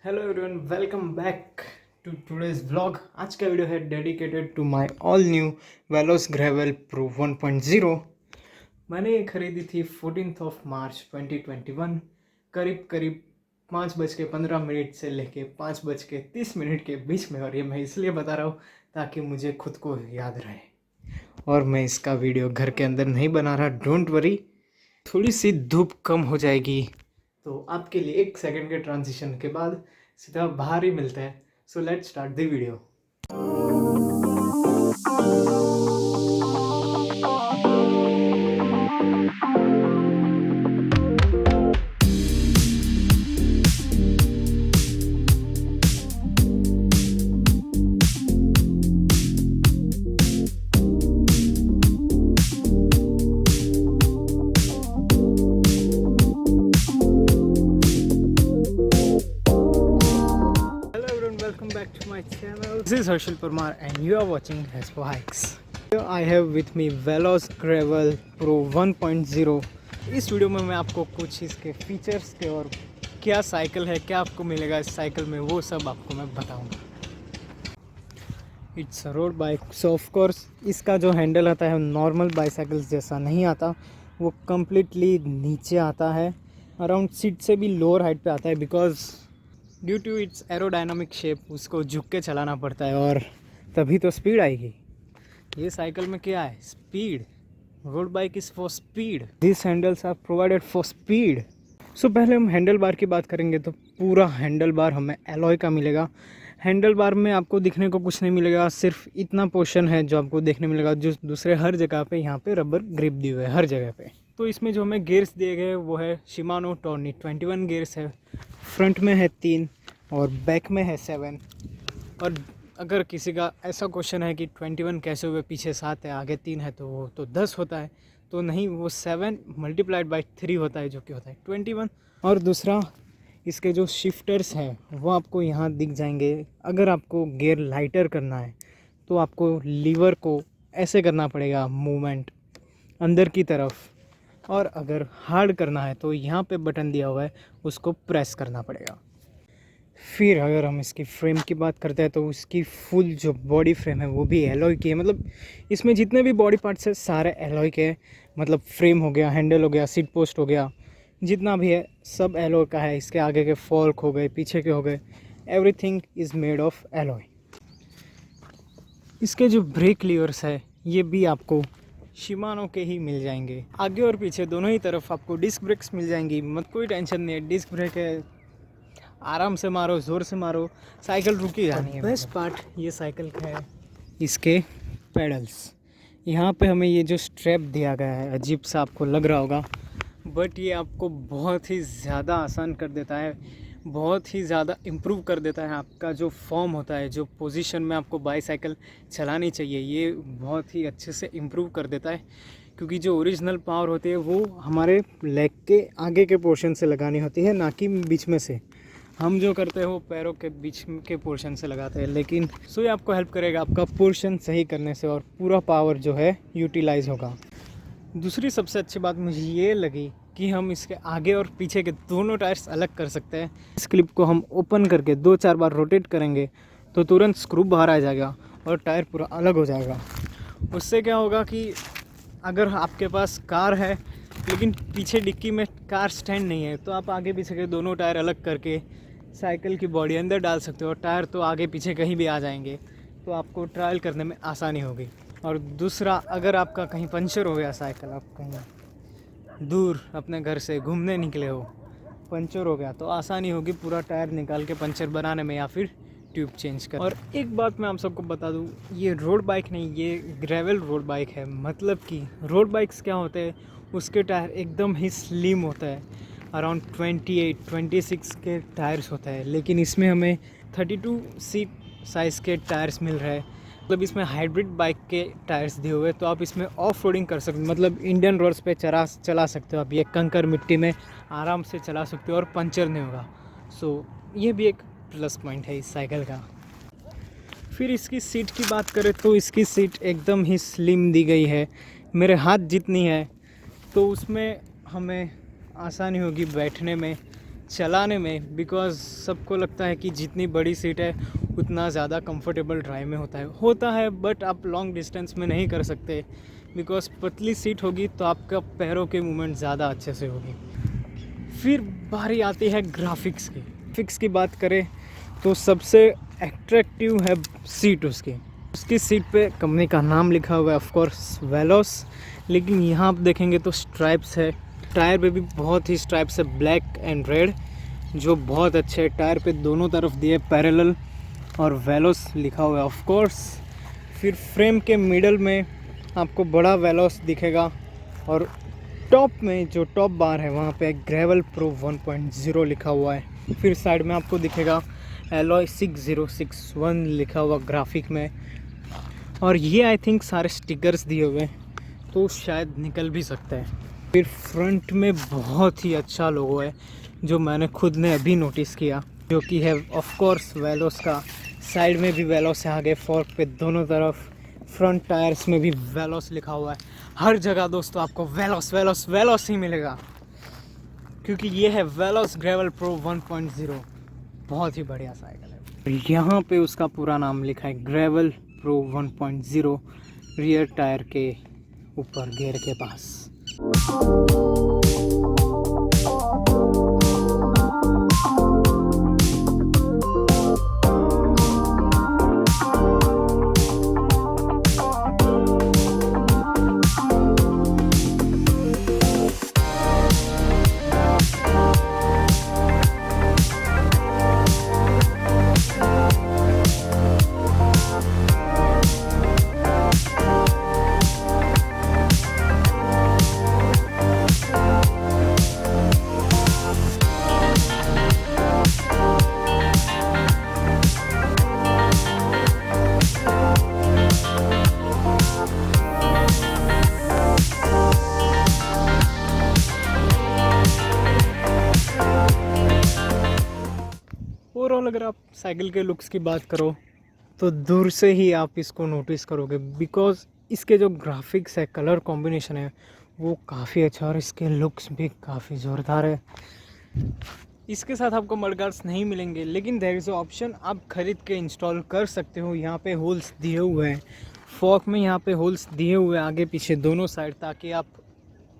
Hello everyone, welcome back to today's vlog. आज का video है dedicated to my all new Velos gravel pro 1.0। मैंने ये खरीदी थी 14 मार्च 2021, करीब करीब 5:15 से लेके 5:30 के बीच में। और ये मैं इसलिए बता रहा हूँ ताकि मुझे खुद को याद रहे। और मैं इसका वीडियो घर के अंदर नहीं बना रहा, डोंट वरी, थोड़ी सी धूप कम हो जाएगी तो आपके लिए 1 सेकंड के ट्रांजिशन के बाद सीधा बाहर ही मिलता है। So let's start the video. Welcome back to my channel. This is Harshil Parmar and you are watching Haspo Hikes. Here I have with me Veloz Gravel Pro 1.0. इस वीडियो में मैं आपको कुछ इसके फीचर्स के और क्या साइकिल है, क्या आपको मिलेगा इस साइकिल में, वो सब आपको मैं बताऊंगा। It's a road bike, so of course इसका जो हैंडल आता है नॉर्मल बाइसाइकिल्स जैसा नहीं आता, वो कम्प्लीटली नीचे आता है, अराउंड सीट से भी लोअर हाइट पे आता है, because due to its aerodynamic shape उसको झुक के चलाना पड़ता है और तभी तो स्पीड आएगी। ये साइकिल में क्या है? Speed. Road bike is for speed. This handles are provided for speed. So पहले हम हैंडल बार की बात करेंगे तो पूरा हैंडल बार हमें एलॉय का मिलेगा। हैंडल बार में आपको दिखने को कुछ नहीं मिलेगा, सिर्फ इतना पोर्शन है जो आपको देखने मिलेगा, जो दूसरे हर जगह पे यहाँ पे रबर ग्रिप दी हुई है हर जगह पे। तो इसमें जो हमें गियर्स दिए गए वो है शिमानो टॉर्नी 21 गियर्स है। फ्रंट में है 3 और बैक में है 7। और अगर किसी का ऐसा क्वेश्चन है कि 21 कैसे हुए, पीछे 7 है आगे 3 है तो वो तो 10 होता है, तो नहीं, वो 7 मल्टीप्लाइड बाई 3 होता है जो कि होता है 21। और दूसरा, इसके जो शिफ्टर्स हैं वो आपको यहाँ दिख जाएंगे। अगर आपको गियर लाइटर करना है तो आपको लीवर को ऐसे करना पड़ेगा, मूवमेंट अंदर की तरफ, और अगर हार्ड करना है तो यहाँ पे बटन दिया हुआ है उसको प्रेस करना पड़ेगा। फिर अगर हम इसकी फ्रेम की बात करते हैं तो उसकी फुल जो बॉडी फ्रेम है वो भी एलॉय की है। मतलब इसमें जितने भी बॉडी पार्ट्स है सारे एलॉय के हैं। मतलब फ्रेम हो गया, हैंडल हो गया, सीट पोस्ट हो गया, जितना भी है सब एलॉय का है। इसके आगे के फॉर्क हो गए, पीछे के हो गए, everything is made of alloy. इसके जो ब्रेक लीवर्स है ये भी आपको शिमानो के ही मिल जाएंगे। आगे और पीछे दोनों ही तरफ आपको डिस्क ब्रेक्स मिल जाएंगी। मत कोई टेंशन नहीं है, डिस्क ब्रेक है, आराम से मारो, ज़ोर से मारो, साइकिल रुकी जानी है। बेस्ट पार्ट ये साइकिल का है इसके पेडल्स। यहाँ पे हमें ये जो स्ट्रैप दिया गया है, अजीब सा आपको लग रहा होगा, बट ये आपको बहुत ही ज़्यादा आसान कर देता है, बहुत ही ज़्यादा इम्प्रूव कर देता है। आपका जो फॉर्म होता है, जो पोजीशन में आपको बाईसाइकिल चलानी चाहिए, ये बहुत ही अच्छे से इम्प्रूव कर देता है। क्योंकि जो ओरिजिनल पावर होती है वो हमारे लेग के आगे के पोर्शन से लगानी होती है, ना कि बीच में से। हम जो करते हैं वो पैरों के बीच के पोर्शन से लगाते हैं। लेकिन ये आपको हेल्प करेगा आपका पोर्शन सही करने से, और पूरा पावर जो है यूटिलाइज होगा। दूसरी सबसे अच्छी बात मुझे ये लगी कि हम इसके आगे और पीछे के दोनों टायर्स अलग कर सकते हैं। इस क्लिप को हम ओपन करके 2-4 बार रोटेट करेंगे तो तुरंत स्क्रू बाहर आ जाएगा और टायर पूरा अलग हो जाएगा। उससे क्या होगा कि अगर आपके पास कार है लेकिन पीछे डिक्की में कार स्टैंड नहीं है, तो आप आगे पीछे के दोनों टायर अलग करके साइकिल की बॉडी अंदर डाल सकते हो। टायर तो आगे पीछे कहीं भी आ जाएंगे, तो आपको ट्रायल करने में आसानी होगी। और दूसरा, अगर आपका कहीं पंचर हो गया साइकिल, आप कहीं दूर अपने घर से घूमने निकले हो, पंचर हो गया, तो आसानी होगी पूरा टायर निकाल के पंचर बनाने में या फिर ट्यूब चेंज कर। और एक बात मैं आप सबको बता दूं, ये रोड बाइक नहीं, ये ग्रेवल रोड बाइक है। मतलब कि रोड बाइक्स क्या होते हैं, उसके टायर एकदम ही स्लिम होता है, अराउंड 28-26 के टायर्स होता है। लेकिन इसमें हमें 32 सीट साइज़ के टायर्स मिल रहे हैं। मतलब इसमें हाइब्रिड बाइक के टायर्स दिए हुए, तो आप इसमें ऑफ रोडिंग कर सकते हो। मतलब इंडियन रोड्स पे चला सकते हो आप, ये कंकर मिट्टी में आराम से चला सकते हो और पंचर नहीं होगा। सो ये भी एक प्लस पॉइंट है इस साइकिल का। फिर इसकी सीट की बात करें तो इसकी सीट एकदम ही स्लिम दी गई है, मेरे हाथ जितनी है, तो उसमें हमें आसानी होगी बैठने में, चलाने में, बिकॉज़ सबको लगता है कि जितनी बड़ी सीट है उतना ज़्यादा कंफर्टेबल ड्राइव में होता है, बट आप लॉन्ग डिस्टेंस में नहीं कर सकते, बिकॉज़ पतली सीट होगी तो आपका पैरों के मूवमेंट ज़्यादा अच्छे से होगी। फिर बारी आती है ग्राफिक्स की बात करें तो सबसे एट्रैक्टिव है सीट उसकी सीट पे कंपनी का नाम लिखा हुआ है, ऑफ कोर्स वेलोस, लेकिन यहाँ आप देखेंगे तो स्ट्राइप्स है। टायर पे भी बहुत ही स्ट्राइप्स है, ब्लैक एंड रेड, जो बहुत अच्छे है। टायर पे दोनों तरफ दिए पैरेलल और वेलोस लिखा हुआ है ऑफ कोर्स। फिर फ्रेम के मिडल में आपको बड़ा वेलोस दिखेगा और टॉप में जो टॉप बार है वहाँ पे ग्रेवल प्रो 1.0 लिखा हुआ है। फिर साइड में आपको दिखेगा एलॉय 6061 लिखा हुआ ग्राफिक में, और ये आई थिंक सारे स्टिकर्स दिए हुए हैं तो शायद निकल भी सकता है। फिर फ्रंट में बहुत ही अच्छा लोगो है जो मैंने खुद ने अभी नोटिस किया, जो कि है ऑफ कोर्स वेलोस का। साइड में भी वेलोस है, आगे फोर्क पे दोनों तरफ, फ्रंट टायर्स में भी वेलोस लिखा हुआ है। हर जगह दोस्तों आपको वेलोस वेलोस वेलोस ही मिलेगा, क्योंकि ये है वेलोस ग्रेवल प्रो 1.0, बहुत ही बढ़िया साइकिल है। यहाँ पे उसका पूरा नाम लिखा है ग्रेवल प्रो 1.0, रियर टायर के ऊपर गेयर के पास। ओवरऑल अगर आप साइकिल के लुक्स की बात करो तो दूर से ही आप इसको नोटिस करोगे, बिकॉज़ इसके जो ग्राफिक्स है, कलर कॉम्बिनेशन है वो काफ़ी अच्छा, और इसके लुक्स भी काफ़ी ज़ोरदार है। इसके साथ आपको मडगार्ड्स नहीं मिलेंगे, लेकिन देयर इज़ ऑप्शन, आप ख़रीद के इंस्टॉल कर सकते हो। यहाँ पे होल्स दिए हुए हैं, फॉक में यहाँ पे होल्स दिए हुए हैं आगे पीछे दोनों साइड, ताकि आप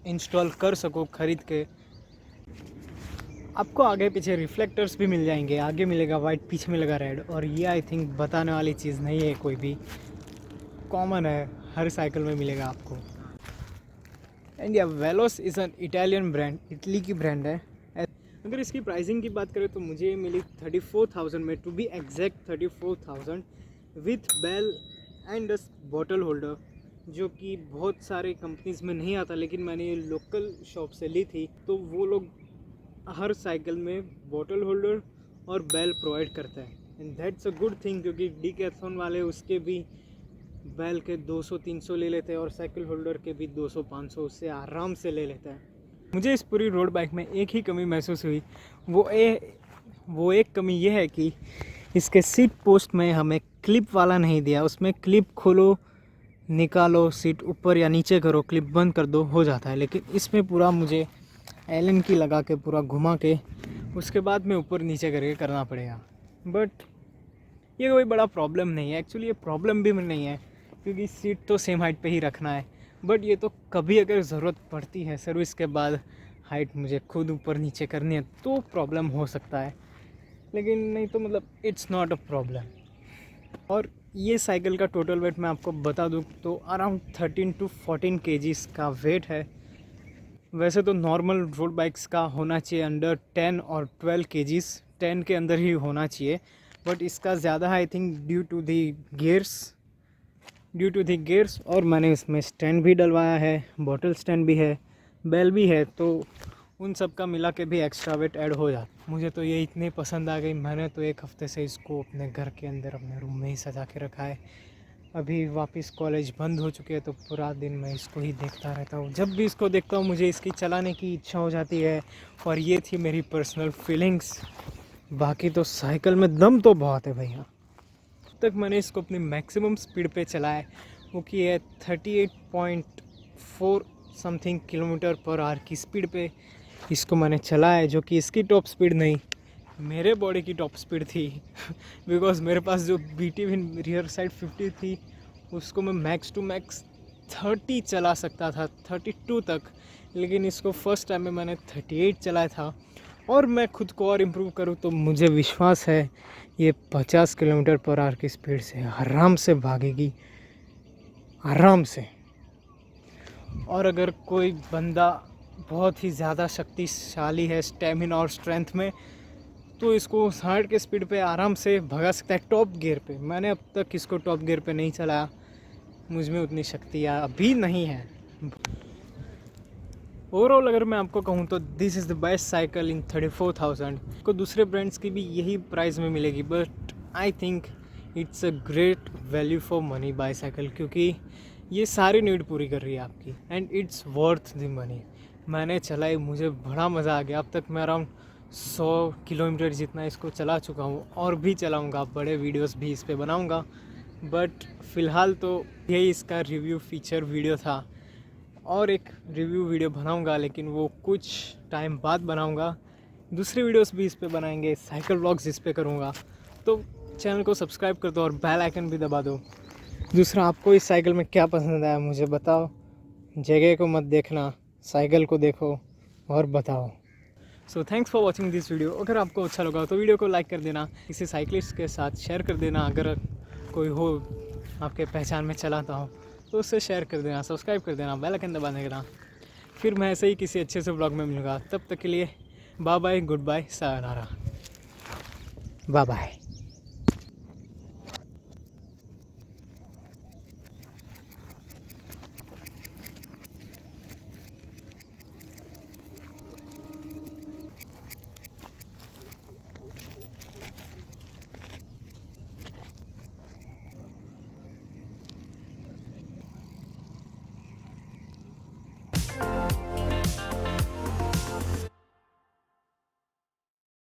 इंस्टॉल कर सको ख़रीद के। आपको आगे पीछे रिफ्लेक्टर्स भी मिल जाएंगे, आगे मिलेगा वाइट, पीछे मिलेगा रेड, और ये आई थिंक बताने वाली चीज़ नहीं है, कोई भी कॉमन है, हर साइकिल में मिलेगा आपको। एंड या वेलोस is an Italian brand, Italy की ब्रांड है। अगर इसकी प्राइसिंग की बात करें तो मुझे मिली 34,000 में, to be exact 34,000, with bell and bottle holder, जो कि बहुत सारे कंपनीज़ में नहीं आता, लेकिन मैंने ये लोकल शॉप से ली थी। तो वो लोग हर साइकिल में बॉटल होल्डर और बेल प्रोवाइड करता है, and that's a good thing, क्योंकि डीकैथलॉन वाले उसके भी बेल के 200-300 ले लेते हैं और साइकिल होल्डर के भी 200-500 उससे आराम से ले लेता है। मुझे इस पूरी रोड बाइक में एक ही कमी महसूस हुई, वो एक कमी ये है कि इसके सीट पोस्ट में हमें क्लिप वाला नहीं दिया। उसमें क्लिप खोलो, निकालो, सीट ऊपर या नीचे करो, क्लिप बंद कर दो, हो जाता है, लेकिन इसमें पूरा मुझे एलन की लगा के पूरा घुमा के उसके बाद में ऊपर नीचे करके करना पड़ेगा। बट ये कोई बड़ा प्रॉब्लम नहीं है, एक्चुअली ये प्रॉब्लम भी नहीं है, क्योंकि सीट तो सेम हाइट पे ही रखना है। बट ये तो कभी अगर ज़रूरत पड़ती है, सर्विस के बाद हाइट मुझे खुद ऊपर नीचे करनी है तो प्रॉब्लम हो सकता है, लेकिन नहीं तो मतलब इट्स नॉट अ प्रॉब्लम। और ये साइकिल का टोटल वेट मैं आपको बता दूँ तो अराउंड 13 to 14 kgs का वेट है। वैसे तो नॉर्मल रोड बाइक्स का होना चाहिए अंडर 10 और 12 kgs, 10 के अंदर ही होना चाहिए, बट इसका ज़्यादा है I think due to the gears. और मैंने इसमें स्टैंड भी डलवाया है, बॉटल स्टैंड भी है, बेल भी है, तो उन सब का मिला के भी एक्स्ट्रा वेट ऐड हो जाता। मुझे तो ये इतनी पसंद आ गई, मैंने तो एक हफ़्ते से इसको अपने घर के अंदर अपने रूम में ही सजा के रखा है। अभी वापस कॉलेज बंद हो चुके हैं तो पूरा दिन मैं इसको ही देखता रहता हूँ। जब भी इसको देखता हूँ मुझे इसकी चलाने की इच्छा हो जाती है, और ये थी मेरी पर्सनल फीलिंग्स। बाकी तो साइकिल में दम तो बहुत है भैया। अब तक मैंने इसको अपनी मैक्सिमम स्पीड पे चलाया, वो की है 38.4 समथिंग km/h की स्पीड पे। इसको मैंने चलाया, जो कि इसकी टॉप स्पीड नहीं, मेरे बॉडी की टॉप स्पीड थी बिकॉज मेरे पास जो BT रियर साइड 50 थी उसको मैं मैक्स टू मैक्स 30 चला सकता था, 32 तक। लेकिन इसको फर्स्ट टाइम में मैंने 38 चलाया था। और मैं खुद को और इम्प्रूव करूँ तो मुझे विश्वास है ये 50 किलोमीटर पर आवर की स्पीड से आराम से भागेगी, आराम से। और अगर कोई बंदा बहुत ही ज़्यादा शक्तिशाली है स्टेमिना और स्ट्रेंथ में, तो इसको 60 के स्पीड पे आराम से भगा सकता है टॉप गियर पे। मैंने अब तक इसको टॉप गियर पे नहीं चलाया, मुझ में उतनी शक्ति अभी नहीं है। ओवरऑल अगर मैं आपको कहूँ तो this is the best cycle in 34,000। को दूसरे ब्रांड्स की भी यही प्राइस में मिलेगी, but I think it's a great value for money bicycle, क्योंकि ये सारी नीड पूरी कर रही है आपकी and it's worth the money. मैंने चलाई, मुझे बड़ा मज़ा आ गया। अब तक मैं अराउंड 100 किलोमीटर जितना इसको चला चुका हूँ और भी चलाऊँगा, बड़े वीडियोस भी इस पे बनाऊँगा। बट फ़िलहाल तो यही इसका रिव्यू फीचर वीडियो था। और एक रिव्यू वीडियो बनाऊंगा, लेकिन वो कुछ टाइम बाद बनाऊंगा। दूसरे वीडियोस भी इस पे बनाएंगे, साइकिल व्लॉग्स इस पे करूंगा। तो चैनल को सब्सक्राइब कर दो और बेल आइकन भी दबा दो। दूसरा, आपको इस साइकिल में क्या पसंद आया मुझे बताओ। जगह को मत देखना, साइकिल को देखो और बताओ। So thanks for watching this video. अगर आपको अच्छा लगा तो वीडियो को लाइक कर देना, किसी साइकिलिस्ट के साथ शेयर कर देना। अगर कोई हो आपके पहचान में चलाता हो तो उससे शेयर कर देना, सब्सक्राइब कर देना, बेल आइकन दबा देना। फिर मैं ऐसे ही किसी अच्छे से व्लॉग में मिलूँगा। तब तक के लिए bye bye, good bye, sayonara, bye bye.